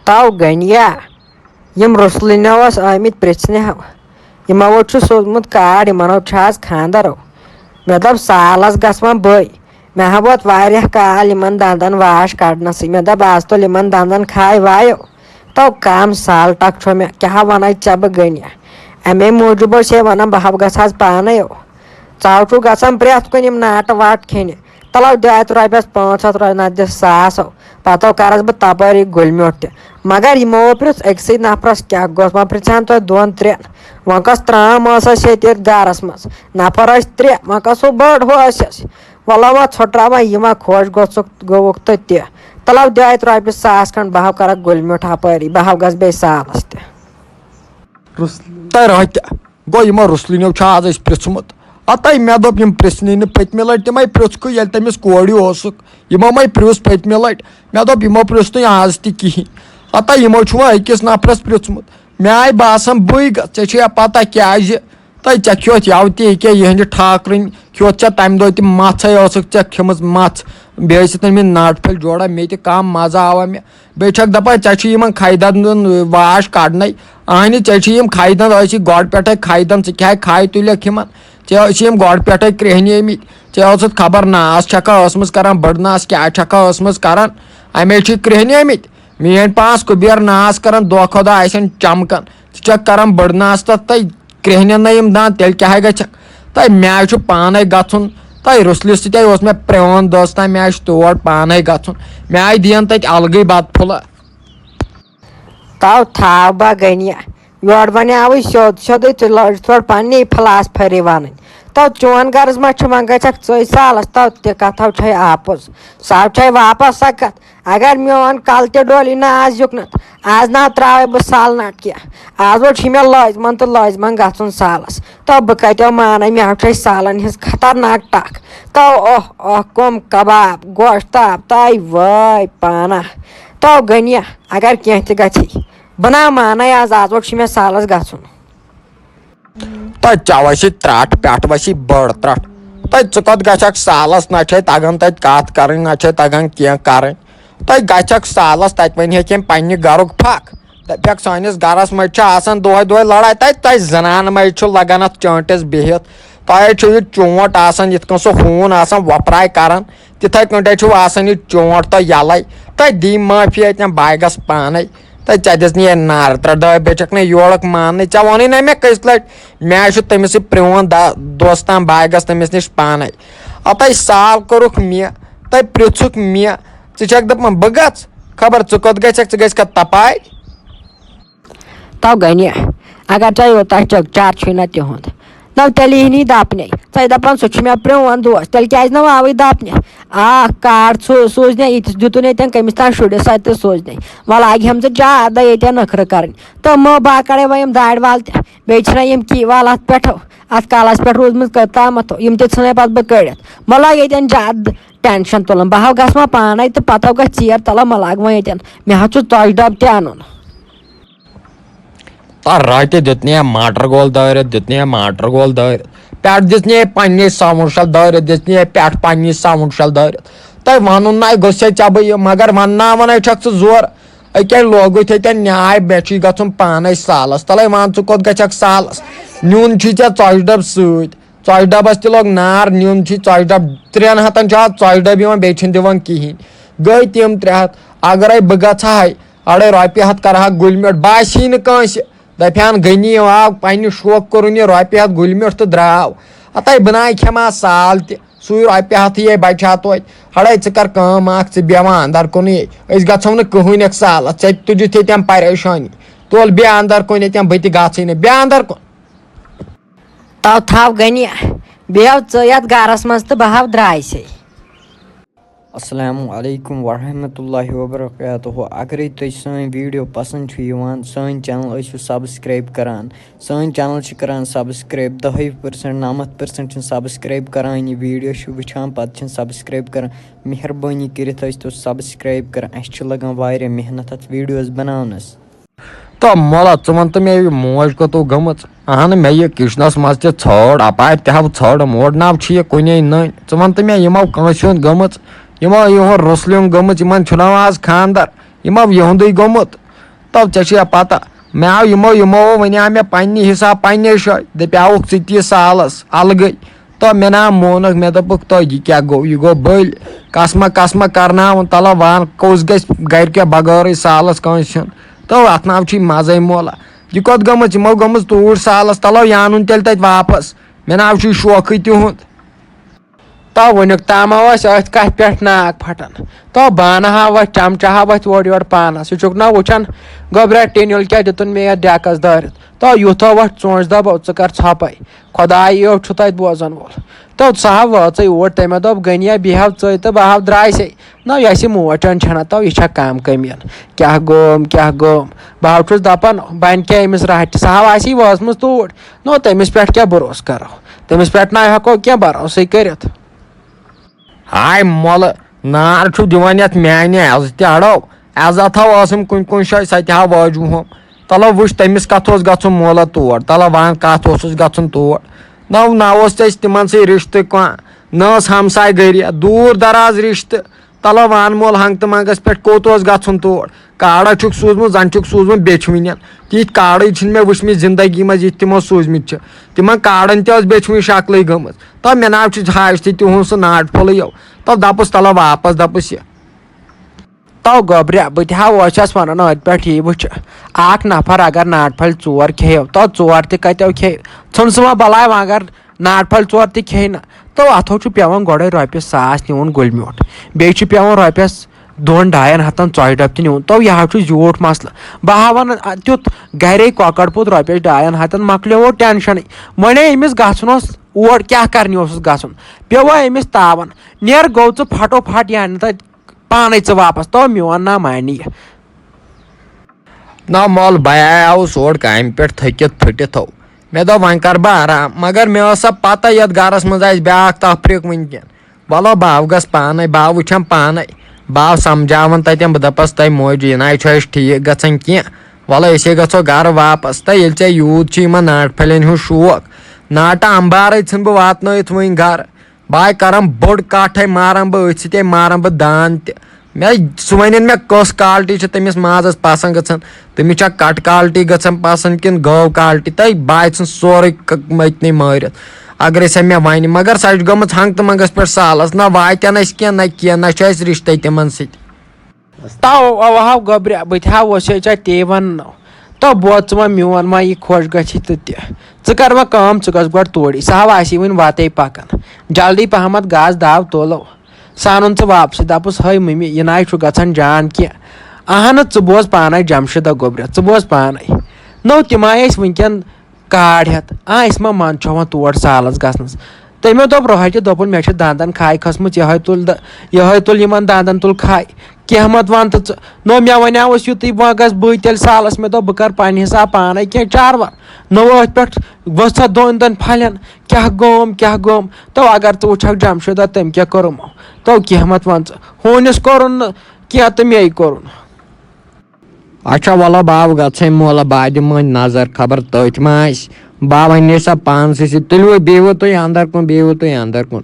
Tau gania M رسلینوس آمت پرژھنہِ یِمو چھُ سوٗزمُت کارڈ یِمن چھُ آز خانٛدر مےٚ دوٚپ سالس گژھٕ وۄنۍ بہٕ مےٚ ہا ووت واریاہ کال یِمن دنٛدن واش کڑنسٕے مےٚ دوٚپ آز تُل یِمن دنٛدن کھاے وایو تو کم سالٹک چھُ مےٚ کیٛاہ ونے ژےٚ بہٕ گٔنیا امے موٗجوٗب ٲسۍ ہے ونان بہٕ گژھٕ آز پانے ژٕ چھُ گژھان پرٛٮ۪تھ کُنہِ یِم ناٹہٕ واٹہٕ کھٮ۪نہِ تلو دِ اتہِ رۄپیس 500 نتہٕ دِ 1000 پتہٕ کرس بہٕ تپٲری گُلۍ میوٚٹھ تہِ مگر یِمو پرٛژھ أکسٕے نفرس کیٛاہ گوٚژھ وۄنۍ پرٛژھان توتہِ 2-3 وۄنۍ کۄس ترام ٲس اسہِ ییٚتہِ گرس منٛز نفر ٲسۍ 3 وۄنۍ کۄس ہُہ بٔڑ ہُہ ٲسۍ اسہِ وَلو وۄنۍ ژھٕٹراوان یہِ ما خۄش گوٚوُکھ تہٕ تہِ تلو دِ اتہِ رۄپیس 1000 کھنٛڈ بہٕ کرکھ گُلۍ میوٚٹھ اپٲری بہٕ گژھٕ بیٚیہِ سالس تہِ گوٚو یِمو رُسلِنیو چھُ آز اَسہِ پرٛژھمُت اَتے مےٚ دوٚپ یِم پرٛژھنٕے نہٕ پٔتمہِ لٹہِ تِمے پرٛژھکھٕے ییٚلہِ تٔمِس کورِ اوسُکھ یِمو مے پرٛژھ پٔتمہِ لٹہِ مےٚ دوٚپ یِمو پرٛژھ نہٕ آز تہِ کِہینۍ اَتے یِمو چھُ وۄنۍ أکِس نفرس پرٛژھمُت مےٚ آیہِ باسان بٕے گژھ ژےٚ چھے پتہ کیٛازِ تہٕ ژےٚ کھیوٚتھ یَوٕ تہِ ییٚکیٛاہ یِہنٛدِ ٹھاکرٕنۍ کھیوٚتھ ژےٚ تمہِ دۄہ تہِ مژھے ٲسٕکھ ژےٚ کھیٚمٕژ مژھ بیٚیہِ ٲسِتھ أنمٕتۍ ناٹہٕ پھٔلۍ جوڑا مےٚ تہِ کم مزٕ آو مےٚ بیٚیہِ چھکھ دپان ژےٚ چھُ یِمن کھے دنٛدن واش کڑنے اہنہِ ژےٚ چھِ یِم کھے دنٛد ٲسی گۄڈٕ پٮ۪ٹھے کھے دنٛد ژٕ کیٛاہ کھے تُلکھ یِمن ژےٚ ٲسی یِم گۄڈٕ پٮ۪ٹھے کرٛہنیمٕتۍ ژےٚ ٲسٕتھ خبر ناس چھکھا ٲسمٕژ کران بٔڑ ناس کیٛاہ چھکھا ٲسمٕژ کران امے چھِ کرٛہنیمٕتۍ میٲنۍ 5 کُبیر ناس کران دۄہ کھۄتہٕ دۄہ آسن چمکان ژٕ چھکھ کران بٔڑ ناس تتھ تہٕ کرٛہنٮ۪ن نہٕ یِم دنٛد تیٚلہِ کیٛاہ گژھکھ تہٕ مےٚ چھُ پانے گژھُن تہٕ رُسلِس سۭتۍ اوس مےٚ پرٛون دوستان مےٚ آسہِ تور پانے گژھُن مےٚ آیہِ دِیَن تتہِ الگٕے بتہٕ پھوٚلہ تو تھاو با گنیا یورٕ بنیاوٕے سیوٚدُے ژٕ لٲج تورٕ پننی فلاسفری ونٕنۍ تو چون غرض ما چھُ وۄنۍ گژھکھ ژٕے سالس تو تہِ کتھو چھے آپُز سۄ چھے واپس سۄ کتھ اگر میون کل تہِ ڈولی نہٕ آز یُکنتھ آز نہ تراوے بہٕ سال نٹ کینٛہہ آز چھِ مےٚ لٲزمن تہٕ لٲزمن گژھُن سالس تو بہٕ کتیو مانے مےٚ چھے سالن ہِنٛز خطرناک ٹکھ تو اوہ کم کباب گوشتاب تاے وٲے پانا تو گنیا اگر کینٛہہ تہِ گژھی بہٕ نا مانے آز چھُ مےٚ سالس گژھُن تہٕ ژےٚ وسی ترٛٹھ پٮ۪ٹھ وسی بٔڑ ترٛٹھ تہٕ ژٕ کوٚت گژھکھ سالس نہ چھے تگان تتہِ کتھ کرٕنۍ نہ چھے تگان کینٛہہ کرٕنۍ تہٕ گژھکھ سالس تتہِ وۄنۍ ہیٚکہِ پننہِ گرُک پھکھ دپکھ سٲنِس گرس منٛز چھِ آسان دۄہے لڑاے تتہِ تۄہہِ زنانہٕ منٛز چھُ لگان اتھ چٲنٛٹِس بِہِتھ تۄہہِ چھُ یہِ چونٛٹ آسان یِتھ کٔنۍ سُہ ہوٗن آسان وۄپراے کران تِتھے کٲٹھۍ چھُ آسان یہِ چونٛٹ تہٕ یَلے تہٕ دی معٲفی اتٮ۪ن باغس پانے تہٕ ژےٚ دِژ نہٕ یہِ نارٕ ترٛےٚ ڈٲے بیچکھ نہٕ یورُک ماننٕے ژےٚ ووٚنُے نا مےٚ کٔژِ لٹہِ مےٚ چھُ تٔمِسٕے پرٛون دوستان باغس تٔمِس نِش پانے اَتے سال کوٚرُکھ مےٚ تہٕ پرٛژھُکھ مےٚ ژٕ چھکھ دپان بہٕ گژھٕ خبر ژٕ کوٚت گژھکھ ژٕ گژھکھا تپاے تو گنیا اگر ژےٚ یوٗتاہ چکچار چھُے نہ تِہُنٛد نہ تیٚلہِ یی نہٕ دپنے ژٕ دپان سُہ چھُ مےٚ پرٛون دوس تیٚلہِ کیٛازِ نہٕ آوٕے دپنہِ کارڈ سوٗزنے یِتہِ دِتُن ییٚتٮ۪ن کٔمِس تام شُرِس اَتہِ تہِ سوٗزنے وَلہٕ لگہِ ہم ژٕ زیادٕ ییٚتٮ۪ن نخرٕ کرٕنۍ تہٕ بہٕ کڑے وۄنۍ یِم دارِ وال تہِ بیٚیہِ چھِنہ یِم کی وال اتھ پٮ۪ٹھ اتھ کلس پٮ۪ٹھ روٗزمٕژ کٔرتامتھ یِم تہِ ژھٕنے پتہٕ بہٕ کٔڑِتھ مہ لگ ییٚتٮ۪ن زیادٕ ٹٮ۪نشن تُلُن بہٕ گژھٕ وۄنۍ پانے تہٕ پتہٕ گژھِ ژیر تلو مہ لاگ وۄنۍ ییٚتٮ۪ن مےٚ حظ چھُ ژۄچہِ ڈبہٕ تہِ انُن راتہِ دیُتنٕے ماٹر گول دٲرِتھ پٮ۪ٹھ دِژنٕے پننی ساوُنٛڈ شل دٲرِتھ دِژنٕے پٮ۪ٹھ پننی ساوُنٛڈ شل دٲرِتھ تۄہہِ ونُن نَے گوٚژھے ژےٚ بہٕ یہِ مگر ونناونے چھکھ ژٕ زورٕ أکیٛاہ لوگُتھ ییٚتٮ۪ن نیاے مےٚ چھُے گژھُن پانے سالس تلے ون ژٕ کوٚت گژھکھ سالس نیُن چھُے ژےٚ ژۄچہِ ڈبہٕ سۭتۍ ژۄچہِ ڈبس تہِ لوگ نار نیُن چھُے ژۄچہِ ڈبہٕ 3 ہتن چھُ آز ژۄچہِ ڈبہٕ یِوان بیٚیہِ چھِنہٕ دِوان کِہینۍ گٔے تِم 300 اگرے بہٕ گژھہے اڑے رۄپیہِ ہتھ کرہا گُلۍ میوٚٹھ باسی نہٕ کٲنٛسہِ دپہن غنی آو پننہِ شوق کوٚرُن یہِ رۄپیہِ ہتھ گُلۍ میوٚٹھ تہٕ درٛاو اَتے بہٕ ناے کھٮ۪مہٕ سال تہِ سُے رۄپیہِ ہتھٕے بچہٕ ہا توتہِ ہڑے ژٕ کر کٲم اکھ ژٕ بیٚہوان اندر کُنٕے أسۍ گژھو نہٕ کٕہۭنۍ سالس ژےٚ تہِ تُجِتھ ییٚتٮ۪ن پریشٲنی تُل بیٚہہ اندر کُن ییٚتٮ۪ن بہٕ تہِ گژھٕے نہٕ بیٚہہ اندر کُن تو تھاو گنیا بیٚہو ژٕ یتھ گرس منٛز تہٕ بہٕ ہاو درٛایسے السلام علیکم ورحمۃ اللہ وبرکاتہ اگرے تۄہہِ سٲنۍ ویٖڈیو پسنٛد چھُ یِوان سٲنۍ چینل ٲسِو سبسکرایب کران سٲنۍ چینل چھِ کران سبسکرایب 10% 90% چھِنہٕ سبسکرایب کران یہِ ویٖڈیو چھِ وٕچھان پتہٕ چھِنہٕ سبسکرایب کران مہربٲنی کٔرِتھ ٲسۍتو سبسکرایب کران اَسہِ چھِ لگان واریاہ محنت اتھ ویٖڈیوز بناونس تہٕ مولا ژٕ وَن تہٕ مےٚ یہِ موج کوٚتو گٔمٕژ اہنہٕ مےٚ یہِ کِچنس منٛز تہِ ژھٲر اپارِ تہِ ہاو ژھٲر موڈناو چھِ یہِ کُنے نٔنۍ ژٕ وَن تہٕ مےٚ یِمو کٲنٛسہِ ہُنٛد گٔمٕژ یِمو یِہُنٛد رُسلیُن گوٚمُت یِمن چھُنہ آز خانٛدر یِمو یِہُنٛدُے گوٚمُت تو ژےٚ پتہ مےٚ آو یِمو وَنیٛاو مےٚ پنٛنہِ حِساب پنٛنہِ جایہِ دَپیٛاوُکھ ژٕ تہِ یہِ سالس الگٕے تو مےٚ نا مونُکھ مےٚ دوٚپُکھ تو یہِ کیٛاہ گوٚو یہِ گوٚو بٔلۍ کسمہ کرناوُن تَلہ وَن کُس گژھِ گرِکٮ۪و بغٲرٕے سالس کٲنٛسہِ چھُنہٕ تو اتھ ناو چھُے مزے مولا یہِ کوٚت گٔمٕژ یِمو گٔمٕژ توٗرۍ سالس تَلو یہِ اَنُن تیٚلہِ تتہِ واپس مےٚ ناو چھُے شوقٕے تِہُنٛد تو وٕنیُک تام ٲسۍ أتھۍ کتھِ پٮ۪ٹھ ناک پھٹان تو بانہٕ ہاو اتھ چمچہٕ ہاو اتھ اورٕ یورٕ پانس ژٕ چھُکھ نا وٕچھان گوٚبرا ٹِنیُل کیٛاہ دِتُن مےٚ یتھ ڈٮ۪کس دٲرِتھ تو یوٗتاہ وۄتھ ژوٗنٛٹھۍ دبو ژٕ کر ژھۄپے خۄداے یوت چھُ تتہِ بوزان وول تو سُہ ہاو وٲژٕے اوٗرۍ تٔمۍ دوٚپ گٔنیا بیٚیہِ ہاو ژٕے تہٕ بہٕ ہاو درٛایسے نہ یۄس یہِ موچن چھنہ تو یہِ چھےٚ کم کٔمیٖن کیٛاہ گوم بہٕ ہاو چھُس دپان بنہِ کیٛاہ أمِس راتہِ سۄ ہاو آسی وٲژمٕژ توٗرۍ نو تٔمِس پٮ۪ٹھ کیٛاہ بروسہٕ کرو تٔمِس پٮ۪ٹھ نہ ہٮ۪کو کینٛہہ بروسٕے کٔرِتھ ہاے مۄلہٕ نار چھُ دِوان یتھ میانہِ عزتہِ اڑو عزت ہاو ٲسٕم کُنہِ جایہِ سۄ تہِ ہاو واجوٗہُم تلو وٕچھ تٔمِس کتھ اوس گژھُن مولا تور تلو ون کتھ اوسُس گژھُن تور نہ اوس اَسہِ تِمن سۭتۍ رشتہٕ کانٛہہ نہ ٲس ہمساے گٔریا دوٗر دراز رشتہٕ تلو ون مول ہنٛگ تہٕ منٛگس پٮ۪ٹھ کوٚت اوس گژھُن تور کاڑا چھُکھ سوٗزمُت زن چھُکھ سوٗزمُت بیچھوٕنٮ۪ن تِتھۍ کاڑٕے چھِنہٕ مےٚ وٕچھمٕتۍ زندگی منٛز یِتھ تِمو سوٗزمٕتۍ چھِ تِمن کاڑن تہِ ٲس بیچھوٕنۍ شکلٕے گٔمٕژ تو مےٚ ناو چھُ ہاشتہِ تِہُنٛد سُہ ناٹ پھوٚلٕے تو دپُس تلو واپس دپُس یہِ تو گوبریا بہٕ تہِ ہا اوسس ونان أتھۍ پٮ۪ٹھ یی وٕچھ اکھ نفر اگر ناٹہِ پھلۍ ژور کھیٚیو تو ژور تہِ کتیو کھیٚیہِ ژھُن سُہ وۄنۍ بلاے وۄنۍ اگر ناٹہِ پھلۍ ژور تہِ کھیٚیہِ نہ تو اتھو چھُ پیٚوان گۄڈے رۄپیس 1000 نِوُن گُلۍ میوٗٹھ بیٚیہِ چھُ پیٚوان رۄپیس 2-2.5 ہتن ژۄچہِ ڈبہٕ تہِ نِوُن تو یہِ حظ چھُ زیوٗٹھ مسلہٕ بہٕ ہا ونان تیُتھ گرے کۄکر پوٗت رۄپیس 2.5 ہتن مۄکلیو ٹینشنٕے وۄنۍ أمِس گژھُن اوس اور کیٛاہ کرنہِ اوسُس گژھُن پیٚو أمِس تاون نیر گوٚو ژٕ پھٹو پھٹ یہِ انہِ تتہِ پانے ژٕ واپس تو میون نا مانی یہِ نہ مول بیا آوُس اور کامہِ پٮ۪ٹھ تھٔکِتھ پھٔٹِتھ مےٚ دوٚپ وۄنۍ کر بہٕ آرام مگر مےٚ ٲس سا پتہ یتھ گرس منٛز آسہِ بیاکھ تفریٖق وٕنکیٚن وَلو بہٕ آو گژھ پانے بہٕ وٕچھم پانے بہٕ سمجاوان تتٮ۪ن بہٕ دپس تۄہہِ موجی نہ چھُ اَسہِ ٹھیٖک گژھان کینٛہہ وَلہٕ أسے گژھو گرٕ واپس تہٕ ییٚلہِ ژےٚ یوٗت چھُ یِمن ناٹہِ پھلٮ۪ن ہُنٛد شوق ناٹہٕ امبارے ژھٕن بہٕ واتنٲیِتھ وۄنۍ گرٕ بہٕ کرم بٔڑ کٹھے مارن بہٕ أتھۍ سۭتۍ مارن بہٕ دان تہِ سُہ ونن مےٚ کۄس کالٹی چھِ تٔمِس مازس پسنٛد گژھان تٔمِس چھا کٹ کالٹی گژھان پسنٛد کِنہٕ گٲو کالٹی تہٕ بہٕ ژھٕن سورُے مٔتنٕے مٲرِتھ اگرے سۄ مےٚ ونہِ مگر سۄ چھِ گٔمٕژ ہنٛگ تہٕ منٛگس پٮ۪ٹھ سالس نہ واتن اَسہِ کینٛہہ نہ چھُ اَسہِ رشتے تِمن سۭتۍ تو ہاو گوبریا بہٕ تہِ ہاو وسے ژےٚ تے وننو تو بوز ژٕ وۄنۍ میون ما یہِ خۄش گژھِ تہٕ تہِ ژٕ کر وۄنۍ کٲم ژٕ گژھ گۄڈٕ توٗرۍ سۄ ہاو آسی وُنہِ وتے پکان جلدی پہمتھ گاسہٕ داو تُلو سُہ اَنُن ژٕ واپسٕے دپُس ہے مٔمی یہِ نَے چھُ گژھان جان کینٛہہ اہنہٕ ژٕ بوز پانے جمشیٖدہ گوبریا ژٕ بوز پانے نو تِم آیہِ أسۍ وٕنکیٚن کاڈ ہٮ۪تھ أسۍ ما منٛد چھُ تور سالس گژھنس تٔمۍ دوٚپ رۄہے تہِ دوٚپُن مےٚ چھِ دنٛدن کھاے کھٔژمٕژ یِہوے تُل یِمن دنٛدن تُل کھاے کینٛہہ مت ون تہٕ ژٕ نو مےٚ ونیاوُس یُتُے وۄنۍ گژھٕ بہٕ تیٚلہِ سالس مےٚ دوٚپ بہٕ کرٕ پننہِ حساب پانے کینٛہہ چاروا نو أتھۍ پٮ۪ٹھ ؤژھ اتھ 2 پھلٮ۪ن کیٛاہ گوم تو اگر ژٕ وٕچھکھ جمشیٖدہ تٔمۍ کیٛاہ کوٚرمو تو کینٛہہ مت ون ژٕ ہوٗنِس کوٚرُن نہٕ کینٛہہ تہٕ مے کوٚرُن اچھا وَلو بہٕ آو گژھے مولا بہٕ دِمہٕ نظر خبر تٔتھۍ ما آسہِ بہٕ وَنہِ سا پانسٕے سۭتۍ تُلِو بیٚہوٕ تُہۍ اندر کُن